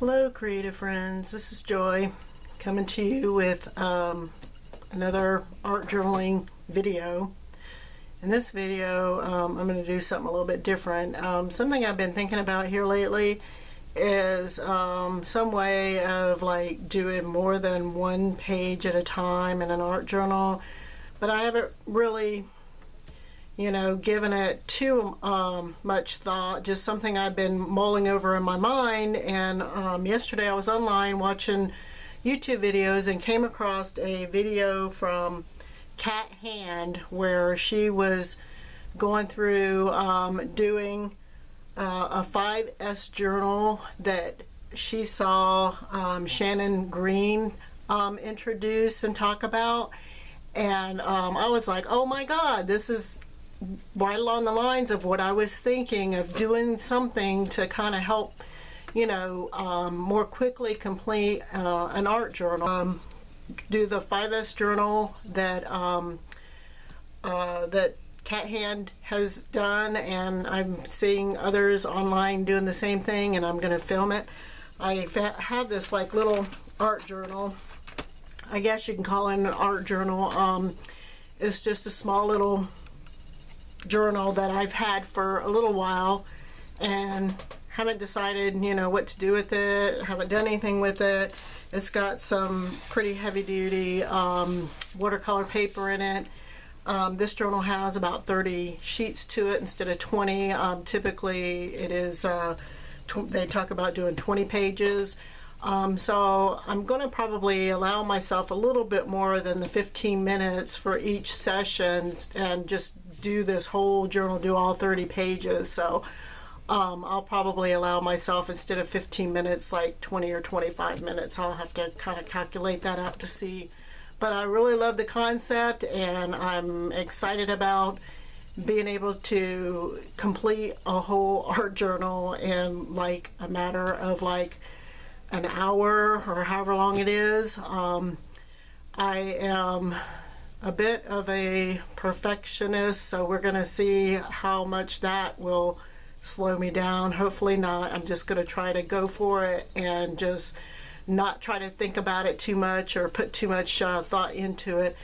Hello creative friends, this is Joy coming to you with another art journaling video. In this video I'm going to do something a little bit different. Something I've been thinking about here lately is some way of like doing more than one page at a time in an art journal, but I haven't really given it too much thought, just something I've been mulling over in my mind. And yesterday I was online watching YouTube videos and came across a video from Cat Hand where she was going through doing a 5S journal that she saw Shannon Green introduce and talk about. And I was like, oh my God, this is right along the lines of what I was thinking of, doing something to kind of help, more quickly complete an art journal. Do the 5S journal that that Cat Hand has done, and I'm seeing others online doing the same thing, and I'm going to film it. I have this like little art journal. I guess you can call it an art journal. It's just a small little journal that I've had for a little while and haven't decided what to do with it. Haven't done anything with it. It's got some pretty heavy-duty watercolor paper in it. This journal has about 30 sheets to it instead of 20. Typically it is they talk about doing 20 pages. So I'm going to probably allow myself a little bit more than the 15 minutes for each session and just do this whole journal, do all 30 pages. So I'll probably allow myself, instead of 15 minutes, like 20 or 25 minutes. I'll have to kind of calculate that out to see. But I really love the concept, and I'm excited about being able to complete a whole art journal in like a matter of like an hour or however long it is. I am a bit of a perfectionist, so we're going to see how much that will slow me down. Hopefully not. I'm just going to try to go for it and just not try to think about it too much or put too much thought into it.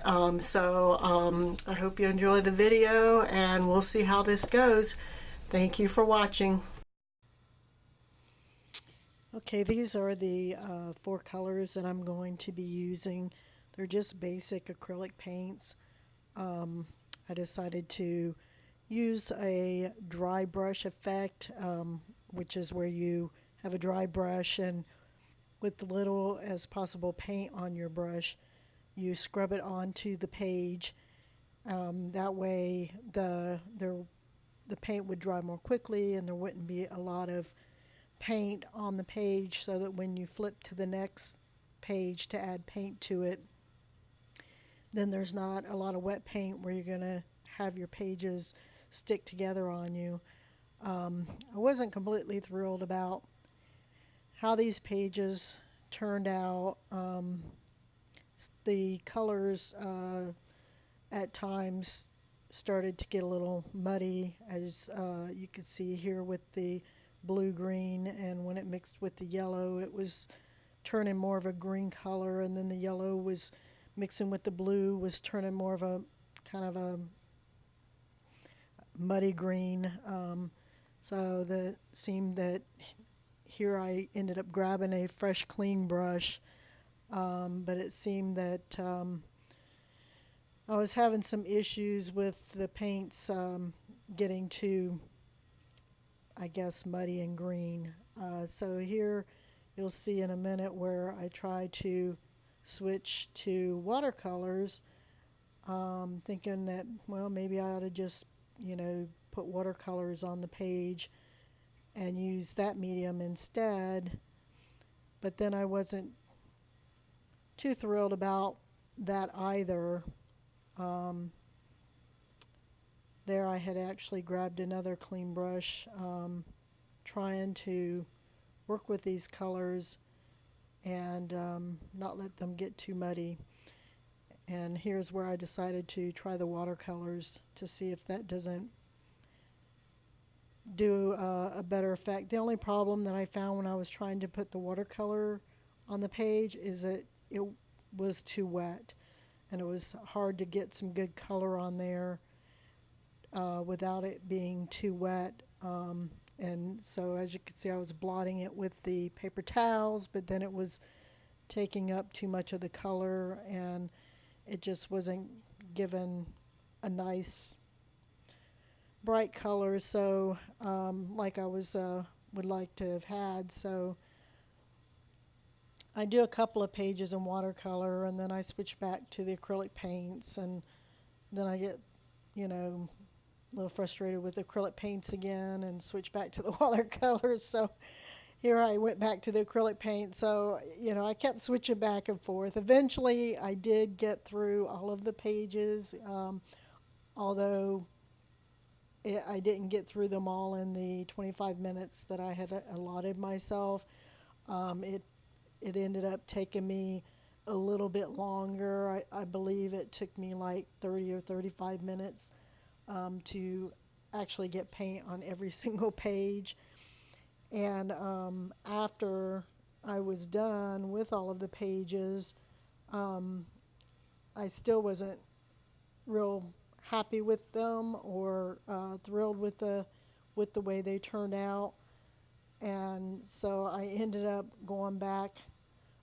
I hope you enjoy the video, and we'll see how this goes. Thank you for watching. Okay, these are the 4 colors that I'm going to be using. They're just basic acrylic paints. I decided to use a dry brush effect, which is where you have a dry brush and with little as possible paint on your brush, you scrub it onto the page. That way the paint would dry more quickly and there wouldn't be a lot of paint on the page, so that when you flip to the next page to add paint to it, then there's not a lot of wet paint where you're going to have your pages stick together on you. I wasn't completely thrilled about how these pages turned out. The colors at times started to get a little muddy, as you can see here with the blue-green, and when it mixed with the yellow it was turning more of a green color, and then the yellow was mixing with the blue was turning more of a kind of a muddy green. So that seemed that here I ended up grabbing a fresh clean brush, but it seemed that I was having some issues with the paints getting too, I guess, muddy and green. So here you'll see in a minute where I try to switch to watercolors, thinking that, well, maybe I ought to just, put watercolors on the page and use that medium instead. But then I wasn't too thrilled about that either. There I had actually grabbed another clean brush, trying to work with these colors and not let them get too muddy. And here's where I decided to try the watercolors to see if that doesn't do a better effect. The only problem that I found when I was trying to put the watercolor on the page is that it was too wet, and it was hard to get some good color on there without it being too wet. And so as you can see, I was blotting it with the paper towels, but then it was taking up too much of the color, and it just wasn't given a nice bright color, so like I was would like to have had. So I do a couple of pages in watercolor, and then I switch back to the acrylic paints, and then I get, you know, a little frustrated with acrylic paints again and switch back to the watercolors. So here I went back to the acrylic paint. So, you know, I kept switching back and forth. Eventually, I did get through all of the pages, although I didn't get through them all in the 25 minutes that I had allotted myself. It ended up taking me a little bit longer. I believe it took me like 30 or 35 minutes to actually get paint on every single page. And after I was done with all of the pages, I still wasn't real happy with them or thrilled with the way they turned out. And so I ended up going back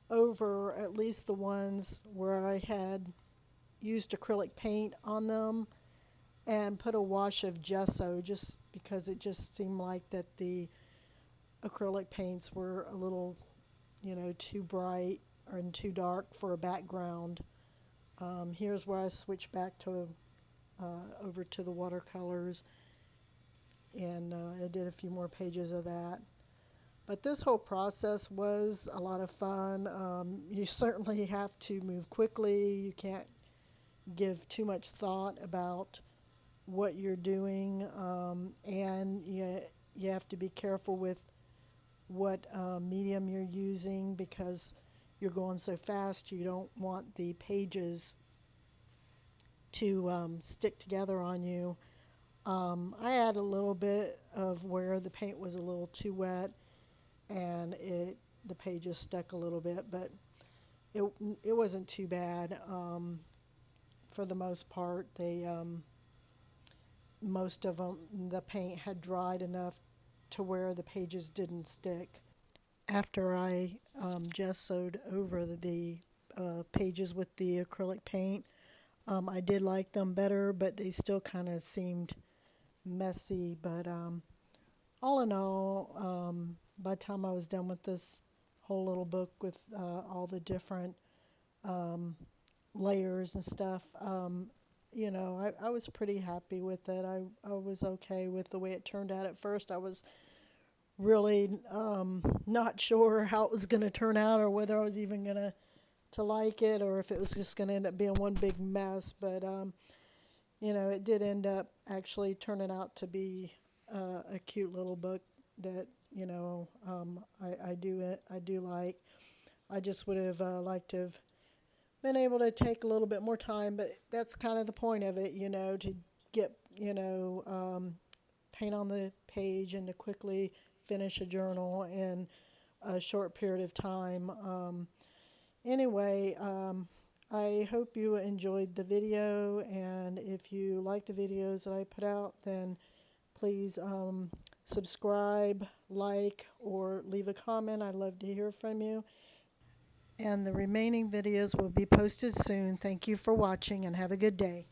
over at least the ones where I had used acrylic paint on them and put a wash of gesso, just because it just seemed like that the acrylic paints were a little, you know, too bright and too dark for a background. Here's where I switched back to over to the watercolors, and I did a few more pages of that. But this whole process was a lot of fun. You certainly have to move quickly. You can't give too much thought about what you're doing, and you have to be careful with what medium you're using, because you're going so fast you don't want the pages to stick together on you. I had a little bit of where the paint was a little too wet, and the pages stuck a little bit, but it wasn't too bad. For the most part, most of them, the paint had dried enough to where the pages didn't stick. After I gessoed over the pages with the acrylic paint, I did like them better, but they still kind of seemed messy. But all in all, by the time I was done with this whole little book with all the different layers and stuff, you know, I was pretty happy with it. I was okay with the way it turned out. At first, I was really not sure how it was going to turn out, or whether I was even going to like it, or if it was just going to end up being one big mess. But you know, it did end up actually turning out to be a cute little book that, you know, I do like. I just would have liked to have been able to take a little bit more time, but that's kind of the point of it, you know, to get, you know, paint on the page and to quickly finish a journal in a short period of time. Anyway, I hope you enjoyed the video, and if you like the videos that I put out, then please subscribe, like, or leave a comment. I'd love to hear from you. And the remaining videos will be posted soon. Thank you for watching, and have a good day.